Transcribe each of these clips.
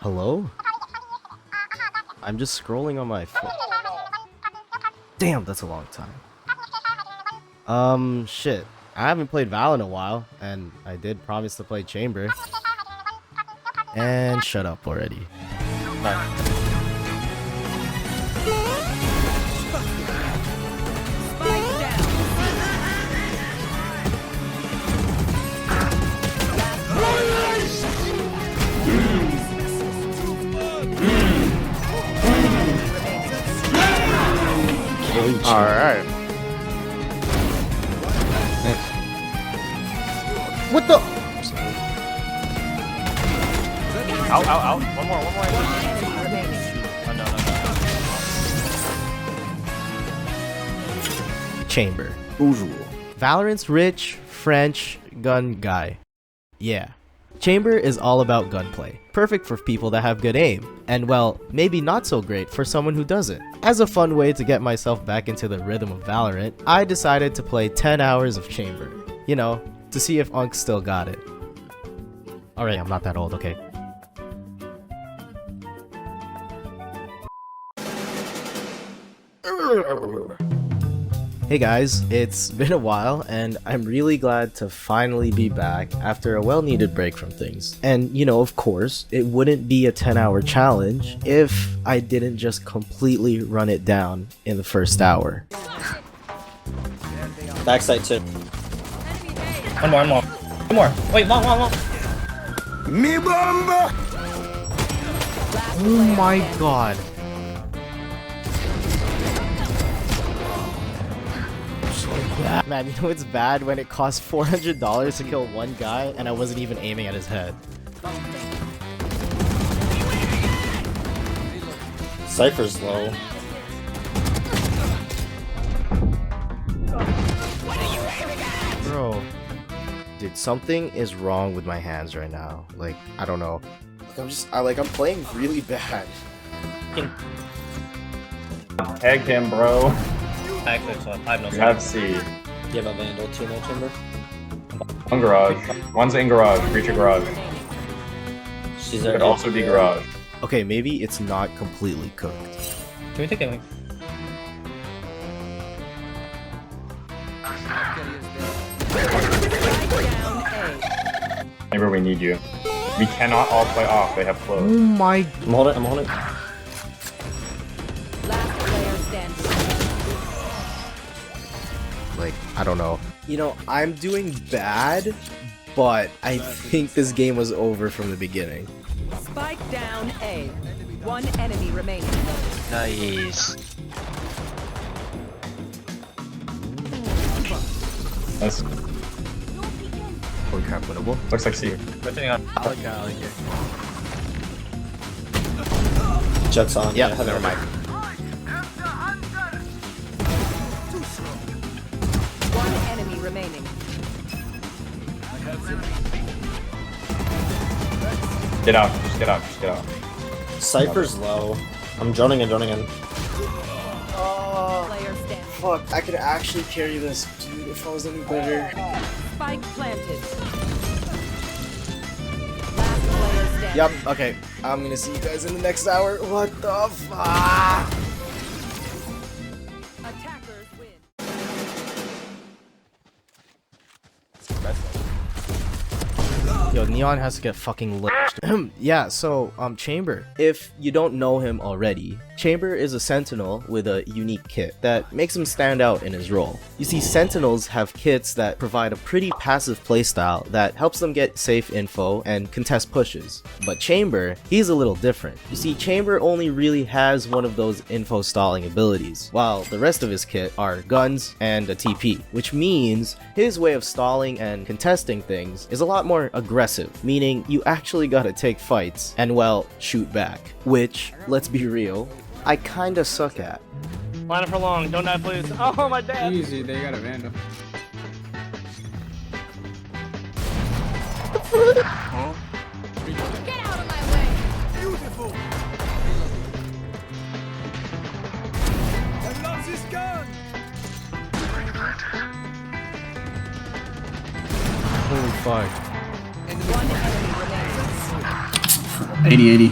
Hello? I'm just scrolling on my phone. Damn, that's a long time. Shit. I haven't played Val in a while, and I did promise to play Chamber. And shut up already. Bye. Alright. What the? Out, out, out. One more. Oh, no. Chamber. Usual. Valorant's rich, French, gun guy. Yeah. Chamber is all about gunplay, perfect for people that have good aim, and well, maybe not so great for someone who doesn't. As a fun way to get myself back into the rhythm of Valorant, I decided to play 10 hours of Chamber. You know, to see if Unk still got it. Alright, I'm not that old, okay? Hey guys, it's been a while and I'm really glad to finally be back after a well-needed break from things. And you know, of course, it wouldn't be a 10-hour challenge if I didn't just completely run it down in the first hour. Backside too. One more. Wait, long. Me bomba! Oh my god. Man, you know it's bad when it costs $400 to kill one guy and I wasn't even aiming at his head. Cypher's low. Bro. Dude, something is wrong with my hands right now. Like, I don't know. I'm playing really bad. Egg him, bro. Actually, so I have no You have C. You have a Vandal too, no Chamber? One garage. One's in garage. Reach a garage. She's Could there. also be garage. Okay, maybe it's not completely cooked. Can we take it? Maybe we need you. We cannot all play off. They have Oh closed. my... I'm holding. Last player standing. Like, I don't know. You know, I'm doing bad, but I think this game was over from the beginning. Spike down A. One enemy remaining. Nice. Nice. Holy crap, winnable. Looks like C. Rotating on. I like it. Jet's on. Yeah, have never mind. One enemy remaining. Get out. Just get out. Cypher's low. I'm droning in. Player standing. Fuck, I could actually carry this, dude, if I was any better. Spike planted. Last player standing. Yep, okay. I'm gonna see you guys in the next hour. What the fuck? Attackers win. Yo, Neon has to get fucking lit. Yeah, so, Chamber. If you don't know him already, Chamber is a sentinel with a unique kit that makes him stand out in his role. You see, sentinels have kits that provide a pretty passive playstyle that helps them get safe info and contest pushes. But Chamber, he's a little different. You see, Chamber only really has one of those info stalling abilities, while the rest of his kit are guns and a TP, which means his way of stalling and contesting things is a lot more aggressive, meaning you actually gotta take fights and, well, shoot back. Which, let's be real, I kinda suck at. Line up for long. Don't die, please. Oh, my dad. Easy, they got a Vandal. Get out of my way. Beautiful! I love this gun! Holy fuck. One enemy remaining. 80-80.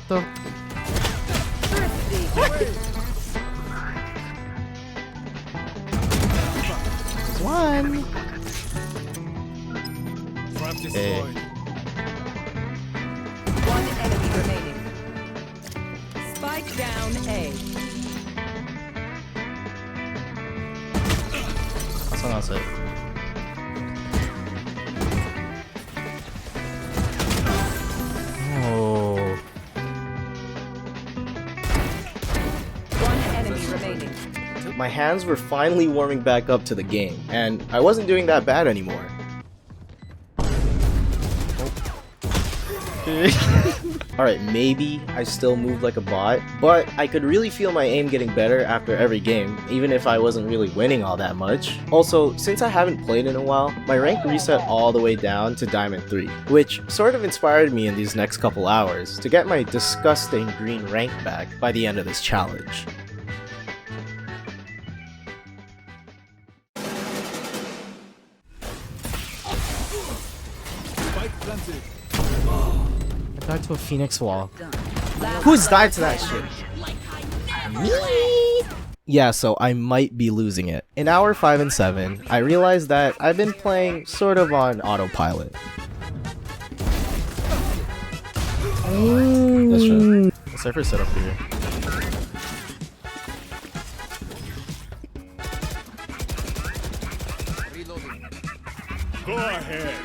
the? One. Trap Hey. destroyed. One enemy remaining. Spike down A. That's it. Oh. One enemy remaining. My hands were finally warming back up to the game, and I wasn't doing that bad anymore. Alright, maybe I still moved like a bot, but I could really feel my aim getting better after every game, even if I wasn't really winning all that much. Also, since I haven't played in a while, my rank reset all the way down to Diamond 3, which sort of inspired me in these next couple hours to get my disgusting green rank back by the end of this challenge. Spike planted. I died to a Phoenix wall. Who's died to that shit? Me? Yeah, so I might be losing it. In hour 5 and 7, I realized that I've been playing sort of on autopilot. That's true. The Cypher set up here. Go ahead.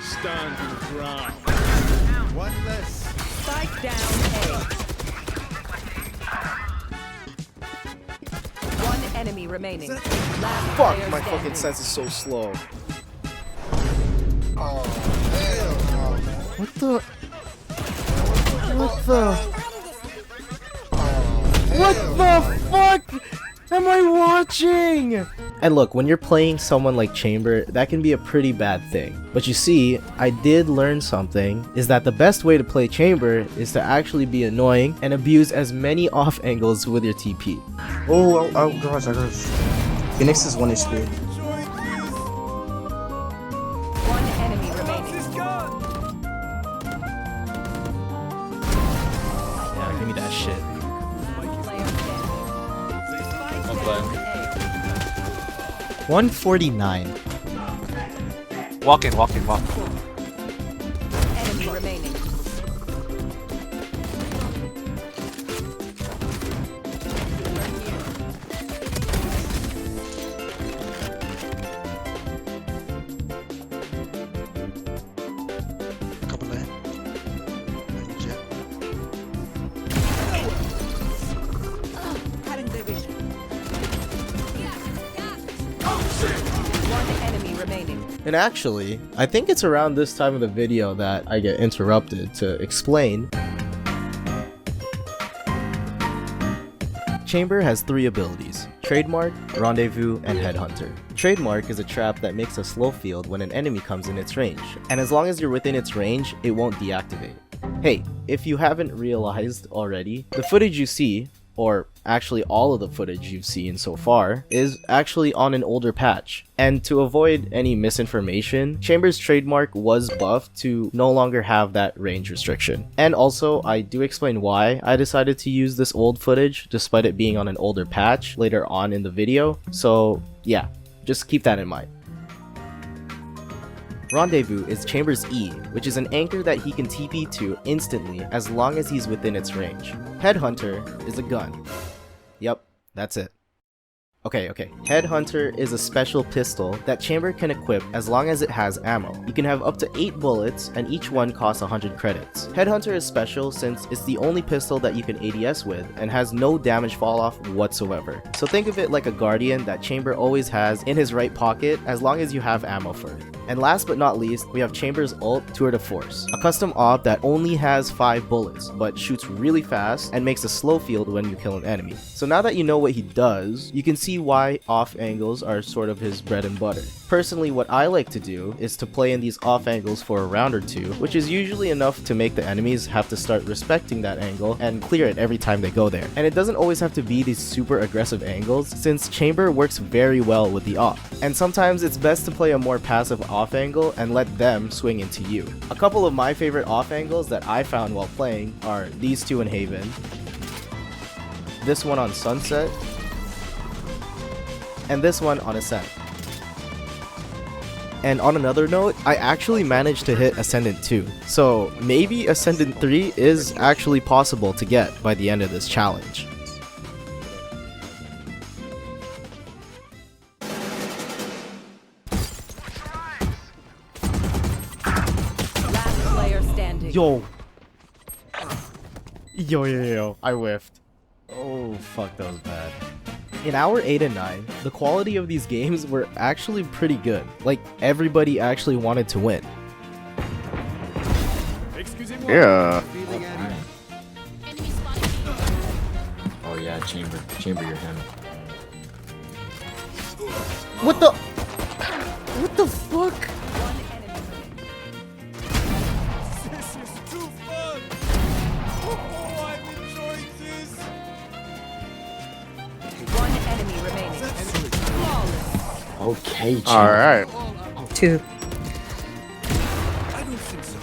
Stand your ground. One less. Spike down A. One enemy remaining. Last Fuck, player my fucking standing. sense is so slow. What the? What the? What the fuck am I watching? And look, when you're playing someone like Chamber, that can be a pretty bad thing. But you see, I did learn something, is that the best way to play Chamber is to actually be annoying and abuse as many off angles with your TP. Oh, gosh, I gosh. Phoenix is 1 HP. One enemy remaining. This gun. Yeah, give me that shit. Player standing. Spike I'm down playing. A. 149. Walk in. Enemy remaining. Couple there. Jet. One enemy remaining. And actually, I think it's around this time of the video that I get interrupted to explain. Chamber has 3 abilities: Trademark, Rendezvous, and Headhunter. Trademark is a trap that makes a slow field when an enemy comes in its range, and as long as you're within its range, it won't deactivate. Hey, if you haven't realized already, the footage you see, or actually all of the footage you've seen so far, is actually on an older patch. And to avoid any misinformation, Chamber's trademark was buffed to no longer have that range restriction. And also, I do explain why I decided to use this old footage despite it being on an older patch later on in the video, so yeah, just keep that in mind. Rendezvous is Chamber's E, which is an anchor that he can TP to instantly as long as he's within its range. Headhunter is a gun. Yep, that's it. Okay. Headhunter is a special pistol that Chamber can equip as long as it has ammo. You can have up to 8 bullets, and each one costs 100 credits. Headhunter is special since it's the only pistol that you can ADS with and has no damage fall off whatsoever. So think of it like a guardian that Chamber always has in his right pocket as long as you have ammo for it. And last but not least, we have Chamber's ult, Tour de Force, a custom op that only has 5 bullets, but shoots really fast and makes a slow field when you kill an enemy. So now that you know what he does, you can see see why off angles are sort of his bread and butter. Personally, what I like to do is to play in these off angles for a round or two, which is usually enough to make the enemies have to start respecting that angle and clear it every time they go there. And it doesn't always have to be these super aggressive angles, since Chamber works very well with the off. And sometimes it's best to play a more passive off angle and let them swing into you. A couple of my favorite off angles that I found while playing are these two in Haven, this one on Sunset, and this one on Ascent. And on another note, I actually managed to hit Ascendant 2, so maybe Ascendant 3 is actually possible to get by the end of this challenge. Last player standing. Yo, I whiffed. Oh fuck, that was bad. In hour 8 and 9, the quality of these games were actually pretty good. Like, everybody actually wanted to win. Yeah. Oh yeah, Chamber, you're him. What the fuck? One enemy remaining. This is too fun! Oh, I'm enjoying this! One enemy remaining. Flawless. Okay, Chamber. All right. 2.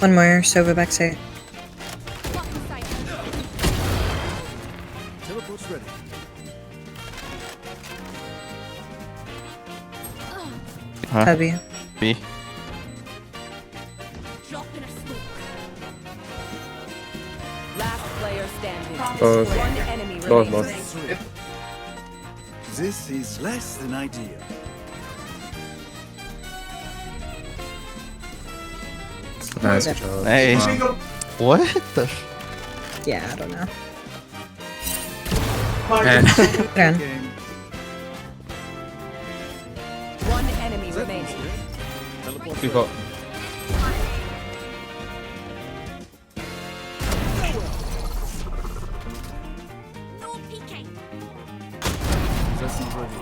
One more, Sova backside. Teleport's ready. W. B. Last player standing. Both. One enemy Both, remaining. This is less than ideal. Nice. Hey. What the? Yeah, I don't know. Man. Run. Game. One enemy remaining. Teleport's People. Jesse's ready.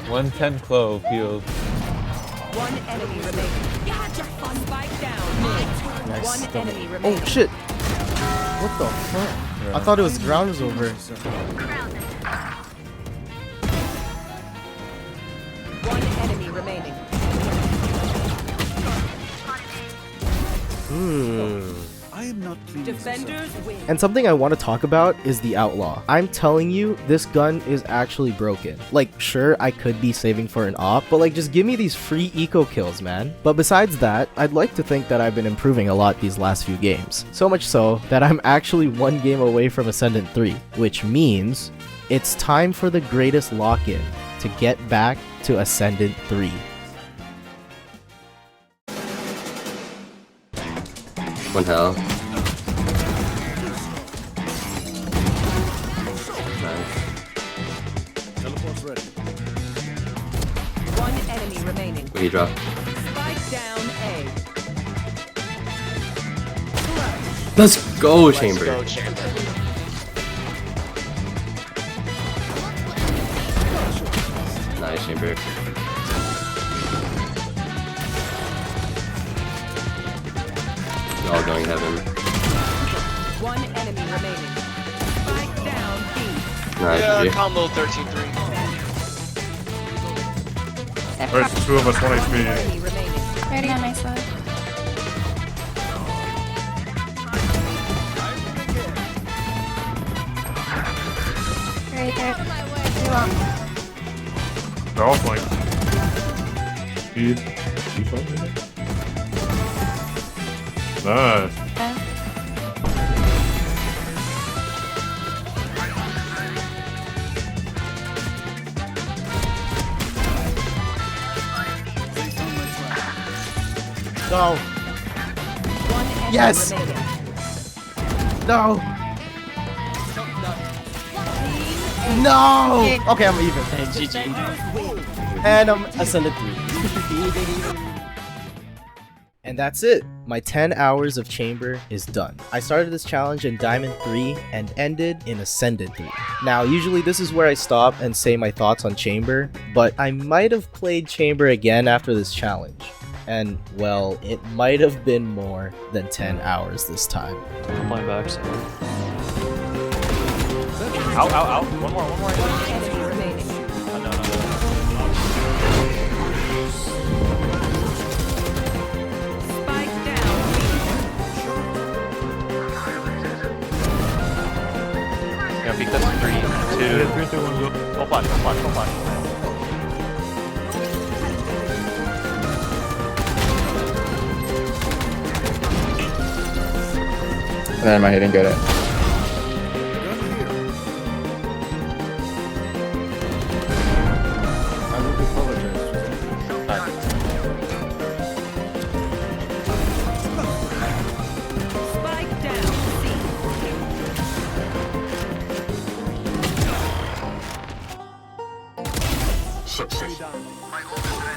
110 Clove healed. One enemy remaining. Spike down. One enemy remaining. Oh shit! What the fuck? I thought it was ground was over. One enemy remaining. I am not pleased. Defenders win. And something I want to talk about is the Outlaw. I'm telling you, this gun is actually broken. Like, sure, I could be saving for an op, but like, just give me these free eco kills, man. But besides that, I'd like to think that I've been improving a lot these last few games. So much so that I'm actually one game away from Ascendant 3, which means it's time for the greatest lock-in to get back to Ascendant 3. One hell. Teleport's ready. One enemy remaining. What he drop? Spike down A. Let's go, Chamber. Nice, Chamber. They're all going heaven. One enemy remaining. Spike down B. Nice, GG. combo 13-3. There's 2 of us, 1 HP. Enemy remaining. Ready on my side. Right there. You want? They're all flank. Speed. Nice. No. One enemy Yes! remaining. No! No! Okay, I'm even. Defenders win. And I'm Ascendant 3. And that's it! My 10 hours of Chamber is done. I started this challenge in Diamond 3 and ended in Ascendant 3. Now, usually this is where I stop and say my thoughts on Chamber, but I might have played Chamber again after this challenge. And, well, it might have been more than 10 hours this time. I'm playing back. So. Out. One more. Enemy remaining. Oh, no. Spike down. Yeah, peek that's 3, 2. 3, 2, 1, go. Go flash. Am I hitting good at? I'm looking forward to it. Spike down.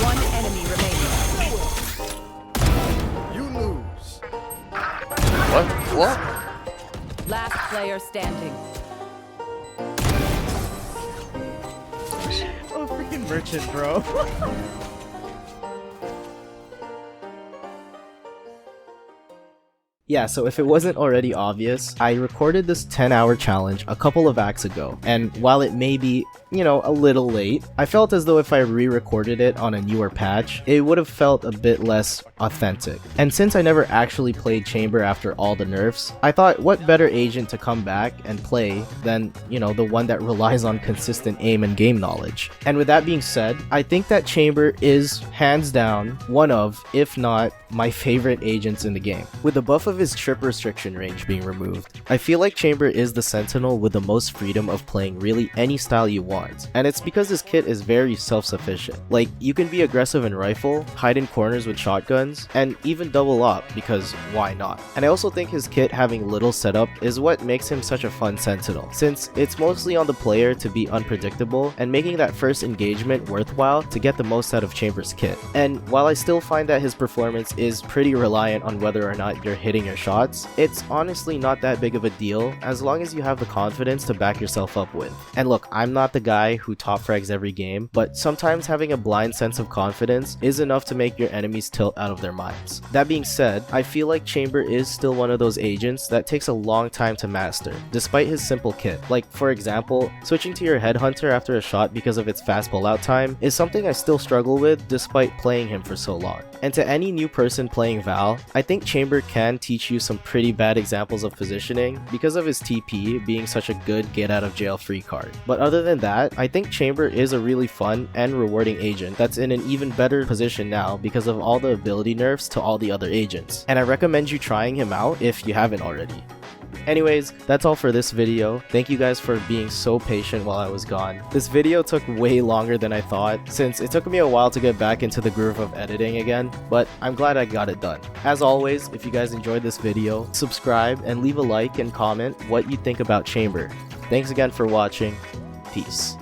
One enemy remaining. You lose. What? Last player standing. Oh, freaking merchant, bro. Yeah, so if it wasn't already obvious, I recorded this 10-hour challenge a couple of acts ago, and while it may be, a little late, I felt as though if I re-recorded it on a newer patch, it would have felt a bit less authentic. And since I never actually played Chamber after all the nerfs, I thought what better agent to come back and play than, the one that relies on consistent aim and game knowledge. And with that being said, I think that Chamber is, hands down, one of, if not, my favorite agents in the game. With the buff of his trip restriction range being removed, I feel like Chamber is the sentinel with the most freedom of playing really any style you want. And it's because his kit is very self-sufficient. Like, you can be aggressive in rifle, hide in corners with shotguns, and even double up, because why not? And I also think his kit having little setup is what makes him such a fun sentinel, since it's mostly on the player to be unpredictable and making that first engagement worthwhile to get the most out of Chamber's kit. And while I still find that his performance is pretty reliant on whether or not you're hitting your shots, it's honestly not that big of a deal as long as you have the confidence to back yourself up with. And look, I'm not the guy who top frags every game, but sometimes having a blind sense of confidence is enough to make your enemies tilt out of their minds. That being said, I feel like Chamber is still one of those agents that takes a long time to master, despite his simple kit. Like, for example, switching to your headhunter after a shot because of its fast pullout time is something I still struggle with despite playing him for so long. And to any new person playing Val, I think Chamber can teach you some pretty bad examples of positioning because of his TP being such a good get out of jail free card. But other than that, I think Chamber is a really fun and rewarding agent that's in an even better position now because of all the ability nerfs to all the other agents. And I recommend you trying him out if you haven't already. Anyways, that's all for this video. Thank you guys for being so patient while I was gone. This video took way longer than I thought, since it took me a while to get back into the groove of editing again, but I'm glad I got it done. As always, if you guys enjoyed this video, subscribe and leave a like and comment what you think about Chamber. Thanks again for watching. Peace.